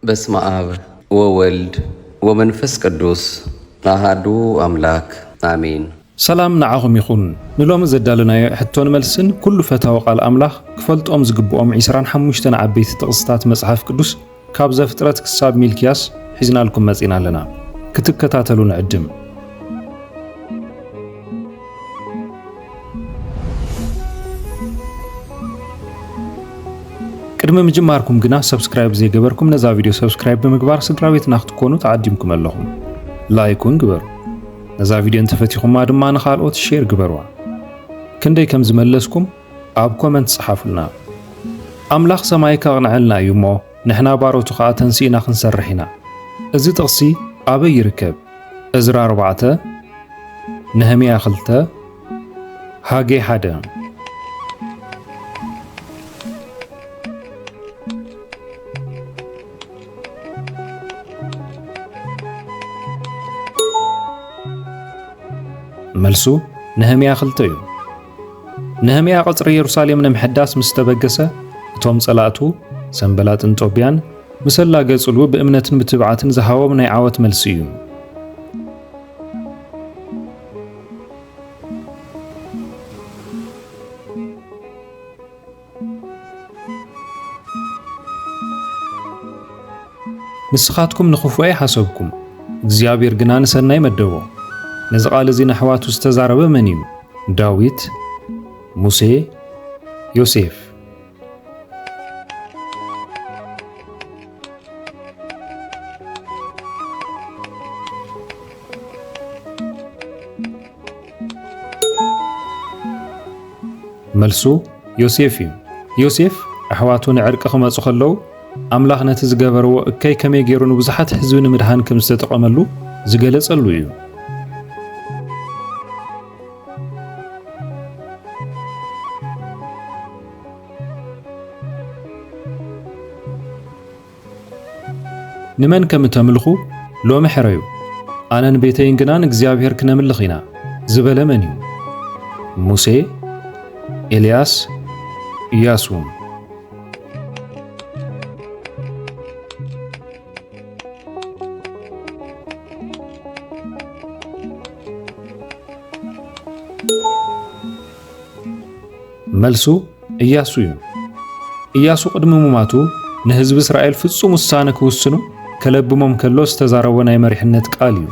በስመ አብ ወወልድ ወመንፈስ ቅዱስ አሐዱ አምላክ አሜን። ሰላም ንዓኹም ይኹን። ንሎሚ ዘዳለናዮ ሕቶን መልስን ኩሉ ፈታዊ ቃል ኣምላኽ ክፈልጦም ዝግብኦም 25 ዓበይቲ ጥቕስታት መጽሓፍ ቅዱስ ካብ ዘፍጥረት ክሳብ ሚልክያስ ሒዝናልኩም መጺና ኣለና። ክትከታተሉ ንዕድም። ቅድሚ ምጅማርኩም ግና ሰብስክራይብ ዘይገበርኩም ነዛ ቪድዮ ሰብስክራይብ ብምግባር ስድራቤትና ክትኮኑ ተዓዲምኩም ኣለኹም። ላይኩን ግበሩ። ነዛ ቪድዮ እንተፈቲኹማ ድማ ንኻልኦት ሼር ግበርዋ። ክንደይ ከም ዝመለስኩም ኣብ ኮመንት ጽሓፉልና። ኣምላኽ ሰማይ ከቕንዐልና እዩ እሞ ንሕና ባሮቱ ኸዓ ተንሲእና ክንሰርሕ ኢና። እዚ ጥቕሲ ኣበይ ይርከብ? ዕዝራ 4፣ ነህምያ 2፣ ሃጌ 1። መልሱ ነህምያ 2 እዩ። ነህምያ ቐጽሪ ኢየሩሳሌም ንምሕዳስ ምስ ተበገሰ እቶም ጸላእቱ ሰንበላጥን ጦብያን ምስ ኣላገጹሉ ብእምነትን ብትብዓትን ዝሃቦም ናይ ዓወት መልሲ እዩ። ንስኻትኩም ንኽፉእ ኣይሓሰብኩም፣ እግዚኣብሔር ግና ንሰናይ መደቦ። ነዚ ቃል እዚ ንኣሕዋቱ ዝተዛረበ መን እዩ? ዳዊት፣ ሙሴ፣ ዮሴፍ። መልሱ ዮሴፍ እዩ። ዮሴፍ ኣሕዋቱ ንዕርቂ ክመጹ ከለዉ ኣምላኽ ነቲ ዝገበርዎ እከይ ከመይ ገይሩ ንብዙሓት ህዝቢ ንምድሃን ከም ዝተጠቐመሉ ዝገለጸሉ እዩ። ንመን ከም ተምልኹ ሎሚ ሕረዩ፣ ኣነን ቤተይን ግና ንእግዚኣብሔር ክነምልኽ ኢና ዝበለ መን እዩ? ሙሴ፣ ኤልያስ፣ ኢያሱ። መልሱ ኢያሱ እዩ። ኢያሱ ቅድሚ ምማቱ ንህዝቢ እስራኤል ፍጹም ውሳነ ክውስኑ ከለብሞም ከሎ ዝተዛረቦ ናይ መሪሕነት ቃል እዩ።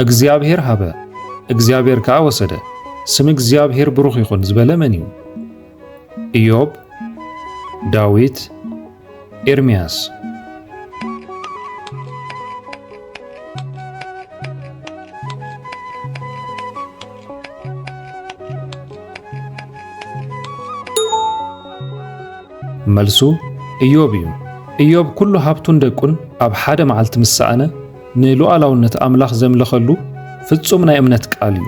እግዚአብሔር ሃበ እግዚአብሔር ከዓ ወሰደ፣ ስም እግዚአብሔር ብሩኽ ይኹን ዝበለ መን እዩ? ኢዮብ፣ ዳዊት፣ ኤርምያስ። መልሱ ኢዮብ እዩ። ኢዮብ ኩሉ ሃብቱን ደቁን ኣብ ሓደ መዓልቲ ምሳኣነ ንሉዓላውነት ኣምላኽ ዘምለኸሉ ፍጹም ናይ እምነት ቃል እዩ።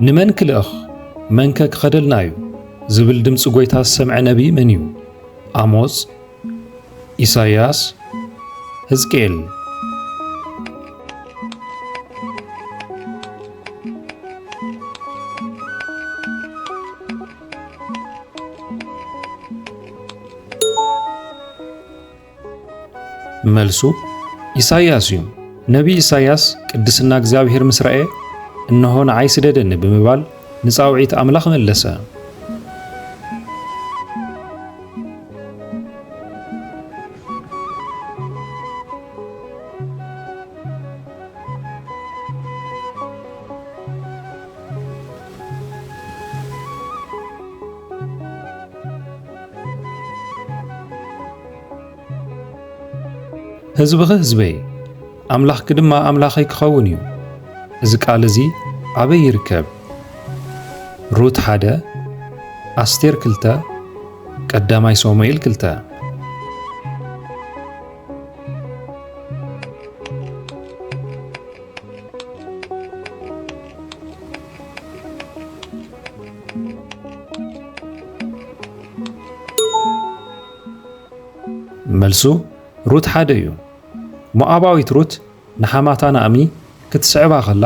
ንመን ክልእኽ መንከ ክኸደልና እዩ ዝብል ድምፂ ጎይታ ዝሰምዐ ነቢይ መን እዩ? ኣሞጽ፣ ኢሳይያስ፣ ሕዝቅኤል። መልሱ ኢሳይያስ እዩ። ነቢይ ኢሳይያስ ቅድስና እግዚአብሔር ምስ ረአየ እነሆ ንዓይ ስደደኒ ብምባል ንጻውዒት ኣምላኽ መለሰ። ህዝብኺ ህዝበይ ኣምላኽኪ ድማ ኣምላኸይ ክኸውን እዩ። እዚ ቃል እዚ ኣበይ ይርከብ? ሩት 1፣ ኣስቴር 2፣ ቀዳማይ ሳሙኤል 2። መልሱ ሩት ሓደ እዩ። ሞዓባዊት ሩት ንሓማታ ናኦሚ ክትስዕባ ኸላ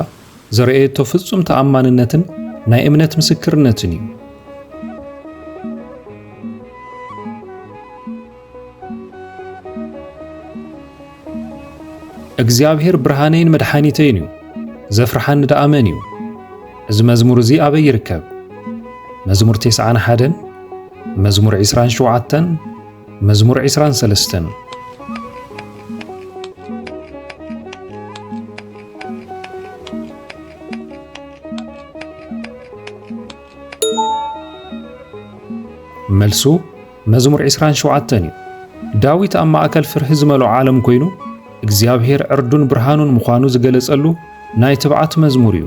ዘርአየቶ ፍጹም ተኣማንነትን ናይ እምነት ምስክርነትን እዩ። እግዚአብሔር ብርሃነይን መድኃኒተይን እዩ ዘፍርሐኒ ደኣ መን እዩ? እዚ መዝሙር እዚ ኣበይ ይርከብ? መዝሙር 91 መዝሙር 27 መዝሙር 23 መልሱ መዝሙር 27 እዩ። ዳዊት ኣብ ማእከል ፍርሒ ዝመልኦ ዓለም ኮይኑ እግዚአብሔር ዕርዱን ብርሃኑን ምዃኑ ዝገለጸሉ ናይ ትብዓት መዝሙር እዩ።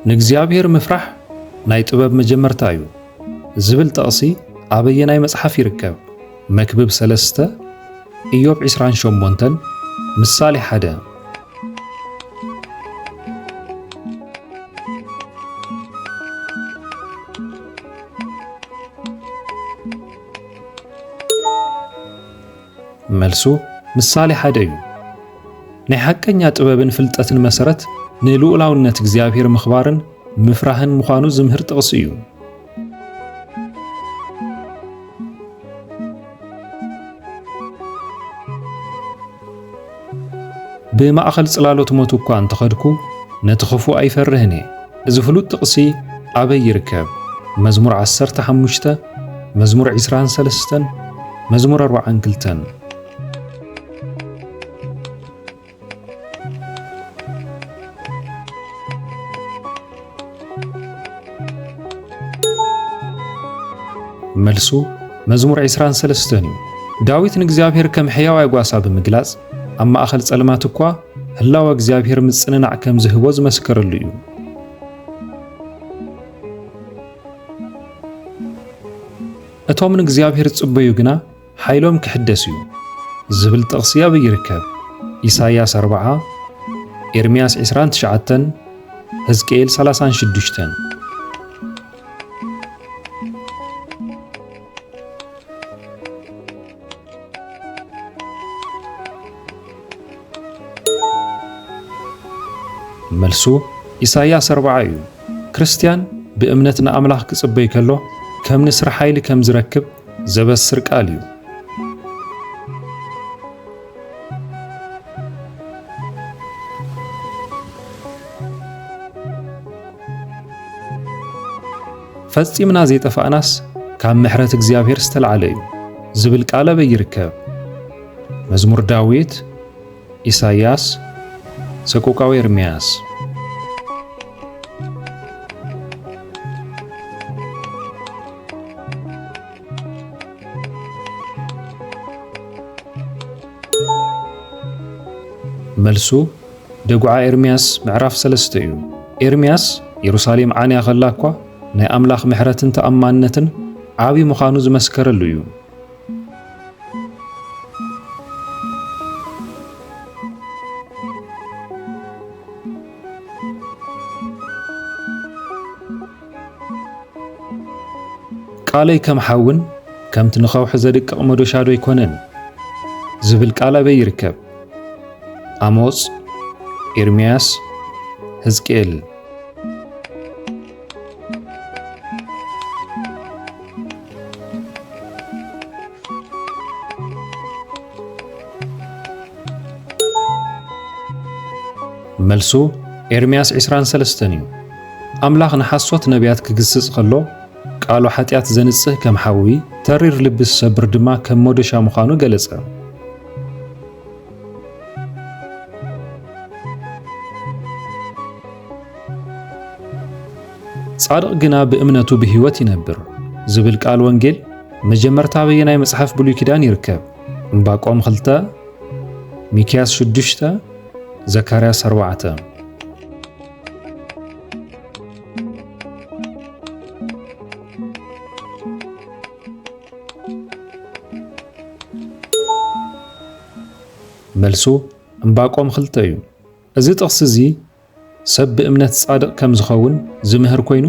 ንእግዚአብሔር ምፍራሕ ናይ ጥበብ መጀመርታ እዩ ዝብል ጥቕሲ ኣበየናይ መጽሓፍ ይርከብ? መክብብ 3 ኢዮብ 28 ምሳሌ 1 መልሱ ምሳሌ 1 እዩ። ናይ ሓቀኛ ጥበብን ፍልጠትን መሰረት ንልኡላውነት እግዚአብሔር ምኽባርን ምፍራህን ምዃኑ ዝምህር ጥቕሲ እዩ። ብማእኸል ጽላሎት ሞት እኳ እንተኸድኩ ነቲ ክፉእ ኣይፈርህን እየ። እዚ ፍሉጥ ጥቕሲ ኣበይ ይርከብ? መዝሙር 15 መዝሙር 23 መዝሙር 42 መልሱ መዝሙር 23 እዩ። ዳዊት ንእግዚአብሔር ከም ሕያው ኣይጓሳ ብምግላጽ ኣብ ማእኸል ጸልማት እኳ ህላው እግዚአብሔር ምጽንናዕ ከም ዝህቦ ዝመስከረሉ እዩ። እቶም ንእግዚአብሔር ጽበዩ ግና ሓይሎም ክሕደስ እዩ ዝብል ጥቕሲ ኣበይ ይርከብ? ኢሳይያስ 40 ኤርምያስ 29 ሕዝቅኤል 36 መልሱ ኢሳይያስ 40 እዩ። ክርስቲያን ብእምነት ንኣምላኽ ክጽበይ ከሎ ከም ንስር ሓይሊ ከም ዝረክብ ዘበስር ቃል እዩ። ፈጺምና ዘይጠፋእናስ ካብ ምሕረት እግዚአብሔር ዝተልዓለ እዩ ዝብል ቃል ኣበይ ይርከብ? መዝሙር ዳዊት፣ ኢሳይያስ፣ ሰቆቃወ ኤርምያስ። መልሱ ደጉዓ ኤርምያስ ምዕራፍ 3 እዩ። ኤርምያስ ኢየሩሳሌም ዓንያ ኸላ እኳ ናይ ኣምላኽ ምሕረትን ተኣማንነትን ዓብዪ ምዃኑ ዝመስከረሉ እዩ። ቃለይ ከም ሓውን ከምቲ ንኸውሒ ዘድቅቕ መዶሻዶ ኣይኮነን ዝብል ቃል ኣበይ ይርከብ? አሞጽ፣ ኤርምያስ፣ ሕዝቅኤል። መልሱ ኤርምያስ 23 እዩ። ኣምላኽ ንሓሶት ነቢያት ክግስጽ ከሎ ቃሉ ኃጢአት ዘንጽህ ከም ሓዊ ተሪር ልቢ ዝሰብር ድማ ከም መዶሻ ምዃኑ ገለጸ። ጻድቕ ግና ብእምነቱ ብሕይወት ይነብር ዝብል ቃል ወንጌል መጀመርታ በየናይ መጽሓፍ ብሉይ ኪዳን ይርከብ? ዕንባቆም 2 ሚክያስ 6 ዘካርያስ 4 መልሱ ዕንባቆም 2 እዩ። እዚ ጥቕሲ እዚ ሰብ ብእምነት ጻድቕ ከም ዝኸውን ዝምህር ኮይኑ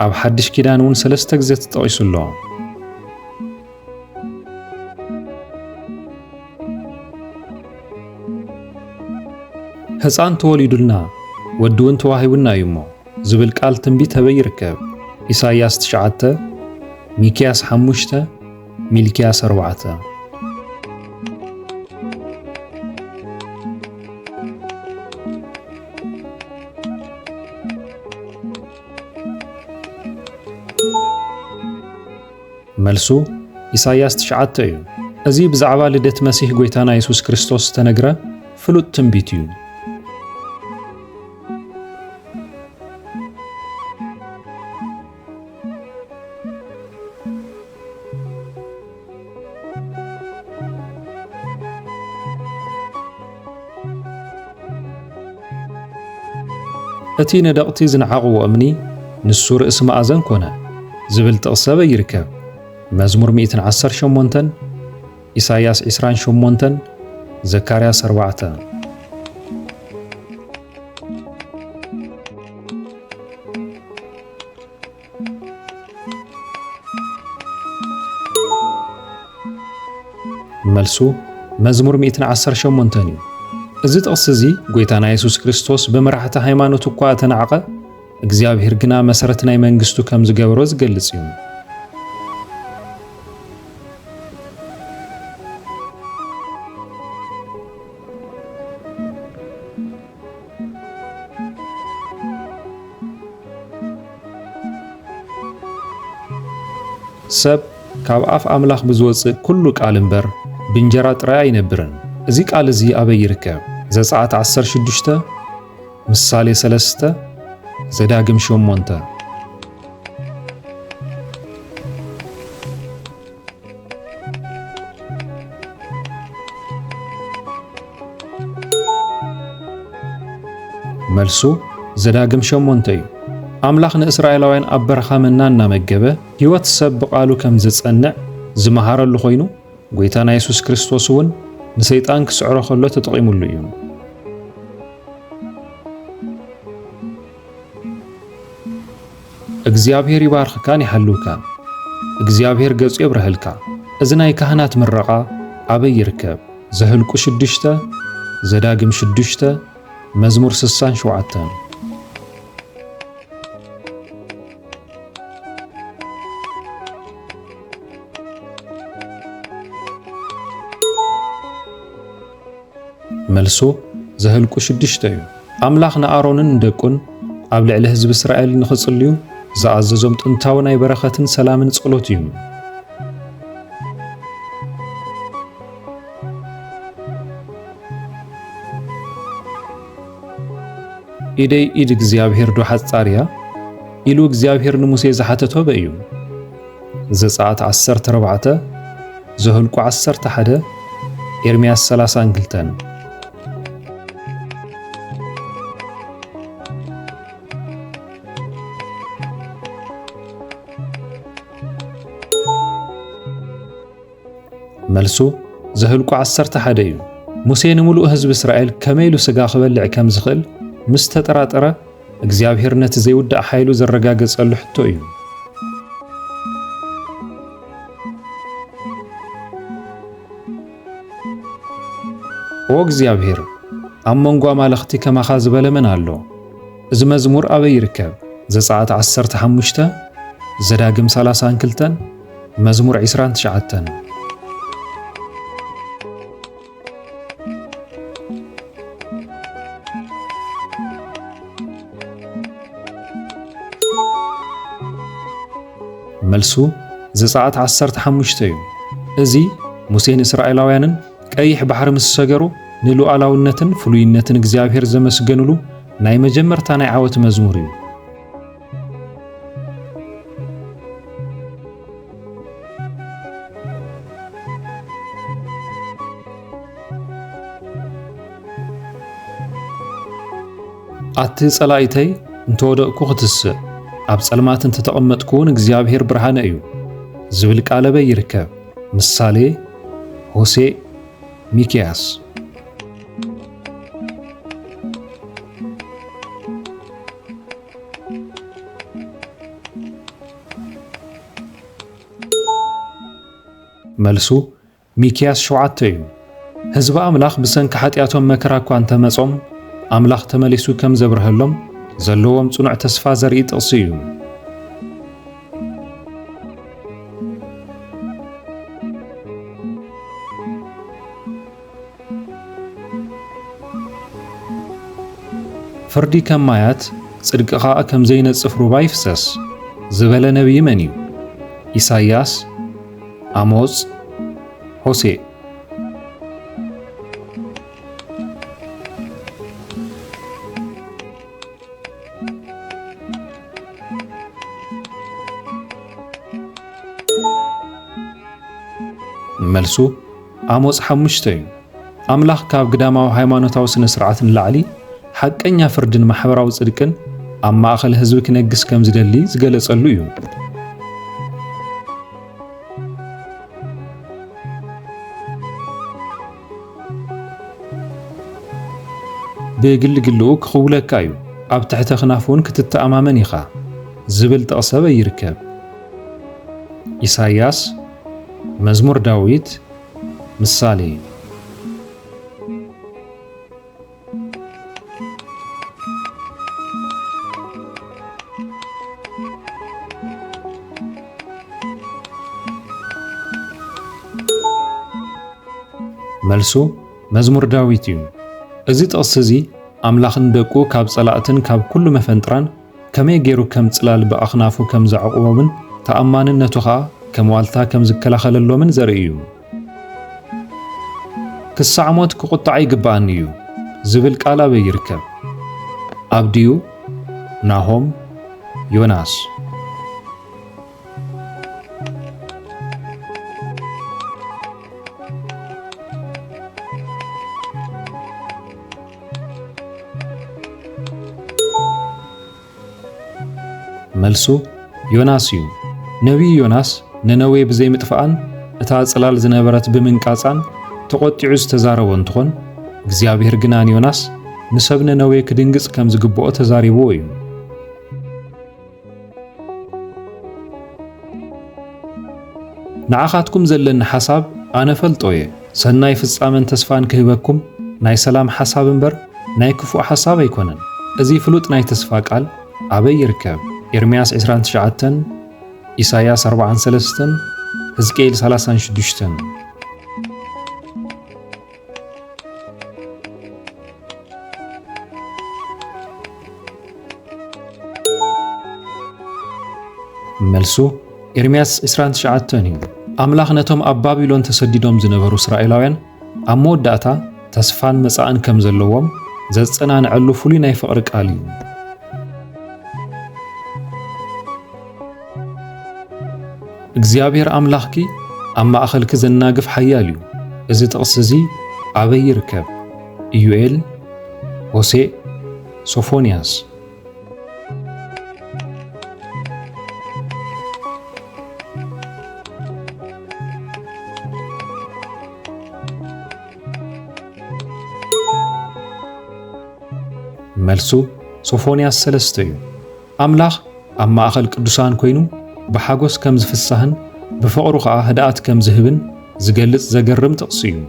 ኣብ ሓድሽ ኪዳን እውን 3 ግዜ ተጠቒሱ ኣሎ። ሕፃን ተወሊዱልና ወዲ እውን ተዋሂቡና እዩ እሞ ዝብል ቃል ትንቢት ኣበይ ይርከብ? ኢሳይያስ 9፣ ሚክያስ 5፣ ሚልክያስ 4። መልሱ ኢሳይያስ 9 እዩ። እዚ ብዛዕባ ልደት መሲሕ ጎይታና ኢየሱስ ክርስቶስ ዝተነግረ ፍሉጥ ትንቢት እዩ። እቲ ነደቕቲ ዝነዓቕዎ እምኒ ንሱ ርእሲ መኣዘን ኮነ ዝብል ጥቕሲ ኣበይ ይርከብ? መዝሙር 118፣ ኢሳይያስ 28፣ ዘካርያስ 4። መልሱ መዝሙር 118 እዩ። እዚ ጥቕሲ እዚ ጎይታና ኢየሱስ ክርስቶስ ብመራሕቲ ሃይማኖት እኳ ተናዕቐ እግዚኣብሔር ግና መሰረት ናይ መንግስቱ ከም ዝገበሮ ዝገልጽ እዩ። ሰብ ካብ ኣፍ ኣምላኽ ብዝወፅእ ኩሉ ቃል እምበር ብእንጀራ ጥራይ ኣይነብርን። እዚ ቃል እዚ ኣበይ ይርከብ? ዘጸአት 16፣ ምሳሌ 3፣ ዘዳግም 8። መልሱ ዘዳግም 8 እዩ። ኣምላኽ ንእስራኤላውያን ኣብ በረኻ መና እናመገበ ሕይወት ሰብ ብቓሉ ከም ዝጸንዕ ዝመሃረሉ ኮይኑ ጎይታና ኢየሱስ ክርስቶስ እውን ንሰይጣን ክስዕሮ ከሎ ተጠቒሙሉ እዩ። እግዚአብሔር ይባርኽካን ይሓልውካን፣ እግዚአብሔር ገጹ የብርህልካ። እዚ ናይ ካህናት ምረቓ ኣበይ ይርከብ? ዘህልቁ 6፣ ዘዳግም 6፣ መዝሙር 67። መልሱ ዘህልቁ 6 እዩ። ኣምላኽ ንኣሮንን ደቁን ኣብ ልዕሊ ህዝቢ እስራኤል ንኽጽልዩ ዝኣዘዞም ጥንታዊ ናይ በረኸትን ሰላምን ጸሎት እዩ። ኢደይ ኢድ እግዚኣብሔር ዶ ሓጻርያ ኢሉ እግዚኣብሔር ንሙሴ ዝሓተቶ በእዩ። ዘጸአት 14፣ ዘህልቁ 11፣ ኤርምያስ 32። መልሱ ዘህልቁ 11 እዩ። ሙሴ ንምሉእ ህዝቢ እስራኤል ከመይሉ ሥጋ ክበልዕ ከም ዝኽእል ምስ ተጠራጠረ እግዚኣብሔር ነቲ ዘይውዳእ ሓይሉ ዘረጋገጸሉ ሕቶ እዩ። ኦ እግዚኣብሔር ኣብ መንጎ ኣማልኽቲ ከማኻ ዝበለ መን ኣሎ? እዚ መዝሙር ኣበይ ይርከብ? ዘጸአት 15፣ ዘዳግም 32፣ መዝሙር 29። መልሱ ዘጸአት 15 እዩ። እዚ ሙሴ ንእስራኤላውያንን ቀይሕ ባሕሪ ምስ ሰገሩ ንሉዓላውነትን ፍሉይነትን እግዚኣብሔር ዘመስገንሉ ናይ መጀመርታ ናይ ዓወት መዝሙር እዩ። أتسألأيتي انتودأكو ختسء أب ጸልማት እንተተቀመጥኩን እግዚአብሔር ብርሃነ እዩ ዝብል ቃለ በይርከብ ምሳሌ ሆሴ ሚክያስ መልሱ ሚክያስ 7 እዩ ህዝበ አምላኽ ብሰንኪ ኃጢአቶም መከራ እኳ እንተመጾም አምላኽ ተመሊሱ ከም ዘብርሃሎም ዘለዎም ጽኑዕ ተስፋ ዘርኢ ጥቕሲ እዩ ፍርዲ ከም ማያት ጽድቂ ኸኣ ከም ዘይነጽፍ ሩባ ይፍሰስ ዝበለ ነቢይ መን እዩ ኢሳይያስ አሞጽ ሆሴ መልሱ አሞጽ 5 እዩ አምላኽ ካብ ግዳማዊ ሃይማኖታዊ ስነ ስርዓት ንላዕሊ ሐቀኛ ፍርድን ማሕበራዊ ጽድቅን ኣብ ማእኸል ህዝቢ ክነግስ ከም ዝደሊ ዝገለጸሉ እዩ ብግልግልኡ ክኽውለካ እዩ ኣብ ትሕተ ኽናፉን ክትተኣማመን ኢኻ ዝብል ጥቕሰበ ይርከብ ኢሳይያስ መዝሙር ዳዊት ምሳሌ መልሱ መዝሙር ዳዊት እዩ እዚ ጥቕሲ እዚ አምላኽ ንደቁ ካብ ጸላእትን ካብ ኩሉ መፈንጥራን ከመይ ገይሩ ከም ጽላል ብኣኽናፉ ከም ዘዕቁቦምን ተኣማንነቱ ኸኣ ከም ዋልታ ከም ዝከላኸለሎምን ዘርኢ እዩ ክሳዕሞት ክቁጣዕ ይግባአኒ እዩ ዝብል ቃል ኣበይ ይርከብ ኣብ ድዩ ናሆም ዮናስ መልሱ ዮናስ እዩ ነቢይ ዮናስ ነነዌ ብዘይ ምጥፋኣን እታ ጽላል ዝነበረት ብምንቃጻን ተቆጢዑ ዝተዛረቦ እንትኾን እግዚአብሔር ግና ዮናስ ንሰብ ነነዌ ክድንግጽ ከም ዝግብኦ ተዛሪብዎ እዩ ንዓኻትኩም ዘለኒ ሓሳብ ኣነ ፈልጦየ ሰናይ ፍጻመን ተስፋን ክህበኩም ናይ ሰላም ሓሳብ እምበር ናይ ክፉእ ሓሳብ ኣይኮነን እዚ ፍሉጥ ናይ ተስፋ ቃል ኣበይ ይርከብ ኤርምያስ 29 ኢሳይያስ 43 ሕዝቅኤል 36 መልሱ ኤርምያስ 29 እዩ አምላኽ ነቶም ኣብ ባቢሎን ተሰዲዶም ዝነበሩ እስራኤላውያን ኣብ መወዳእታ ተስፋን መጻእን ከም ዘለዎም ዘጸናንዐሉ ፍሉይ ናይ ፍቕሪ ቃል እዩ እግዚአብሔር አምላኽኪ ኣብ ማእኸልኪ ዘናግፍ ሓያል እዩ እዚ ጥቕሲ እዚ ኣበይ ይርከብ ኢዩኤል ሆሴ ሶፎንያስ መልሱ ሶፎንያስ 3 እዩ አምላኽ ኣብ ማእኸል ቅዱሳን ኮይኑ ብሓጎስ ከም ዝፍሳህን ብፍቕሩ ኸኣ ህድኣት ከም ዝህብን ዝገልጽ ዘገርም ጥቕሲ እዩ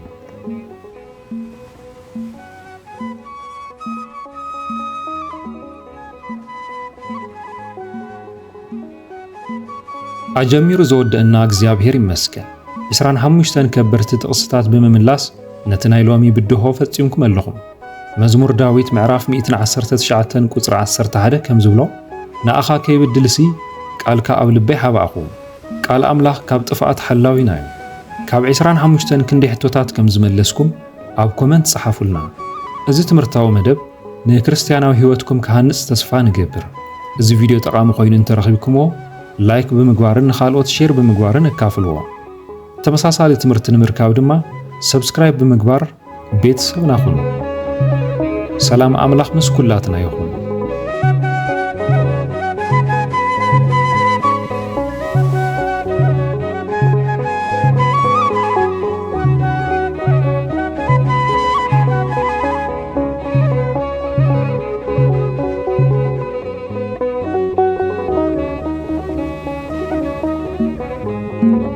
ኣጀሚሩ ዘወድአና እግዚአብሔር ይመስገን 25 ከበርቲ ጥቕስታት ብምምላስ ነቲ ናይ ሎሚ ብድሆ ፈጺምኩም ኣለኹም መዝሙር ዳዊት ምዕራፍ 119 ቁጽሪ 11 ከም ዝብሎ ንኣኻ ከይብድልሲ ቃልካ ኣብ ልበይ ሓባእኹ ቃል ኣምላኽ ካብ ጥፍኣት ሓላዊና እዩ ካብ 25 ክንደይ ሕቶታት ከም ዝመለስኩም ኣብ ኮመንት ጸሓፉልና እዚ ትምህርታዊ መደብ ንክርስቲያናዊ ህይወትኩም ክሃንጽ ተስፋ ንገብር እዚ ቪድዮ ጠቃሚ ኮይኑ እንተረኺብኩምዎ ላይክ ብምግባርን ንኻልኦት ሼር ብምግባርን እካፍልዎ ተመሳሳሊ ትምህርቲ ንምርካብ ድማ ሰብስክራይብ ብምግባር ቤተሰብና ሁኑ ሰላም ኣምላኽ ምስ ኩላትና ይኹን ይሁን።